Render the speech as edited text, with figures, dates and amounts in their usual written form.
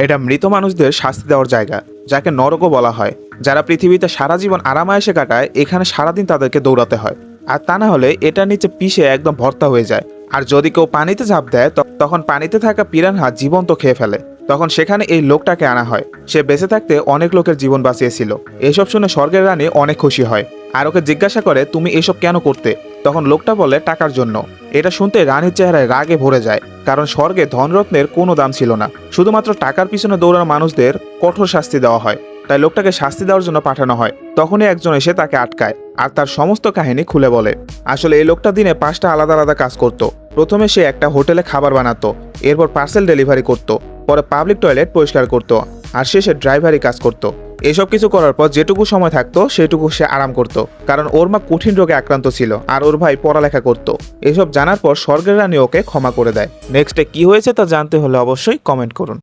এটা মৃত মানুষদের শাস্তি দেওয়ার জায়গা, যাকে নরকও বলা হয়। যারা পৃথিবীতে সারা জীবন আরামায়েশে কাটায়, এখানে সারাদিন তাদেরকে দৌড়াতে হয়। আর তা না হলে এটার নিচে পিষে একদম ভর্তা হয়ে যায়। আর যদি কেউ পানিতে ঝাঁপ দেয়, তখন পানিতে থাকা পিরানহা জীবন্ত খেয়ে ফেলে। তখন সেখানে এই লোকটাকে আনা হয়। সে বেঁচে থাকতে অনেক লোকের জীবন বাঁচিয়েছিল। এসব শুনে স্বর্গের রানী অনেক খুশি হয় আর ওকে জিজ্ঞাসা করে, তুমি এসব কেন করতে? তখন লোকটা বলে, টাকার জন্য। এটা শুনতে রানীর চেহারায় রাগে ভরে যায়, কারণ স্বর্গে ধনরত্নের কোনো দাম ছিল না। শুধুমাত্র টাকার পিছনে দৌড়ানো মানুষদের কঠোর শাস্তি দেওয়া হয়। তাই লোকটাকে শাস্তি দেওয়ার জন্য পাঠানো হয়। তখনই একজন এসে তাকে আটকায় আর তার সমস্ত কাহিনী খুলে বলে। আসলে এই লোকটা দিনে 5টা আলাদা আলাদা কাজ করত। প্রথমে সে একটা হোটেলে খাবার বানাতো, এরপর পার্সেল ডেলিভারি করত, পরে পাবলিক টয়লেট পরিষ্কার করত, আর শেষে ড্রাইভারি কাজ করত। এসব কিছু করার পর যেটুকু সময় থাকতো সেটুকু সে আরাম করত, কারণ ওর মা কঠিন রোগে আক্রান্ত ছিল আর ওর ভাই পড়ালেখা করত। এসব জানার পর স্বর্গের রানী ওকে ক্ষমা করে দেয়। নেক্সটে কি হয়েছে তা জানতে হলে অবশ্যই কমেন্ট করুন।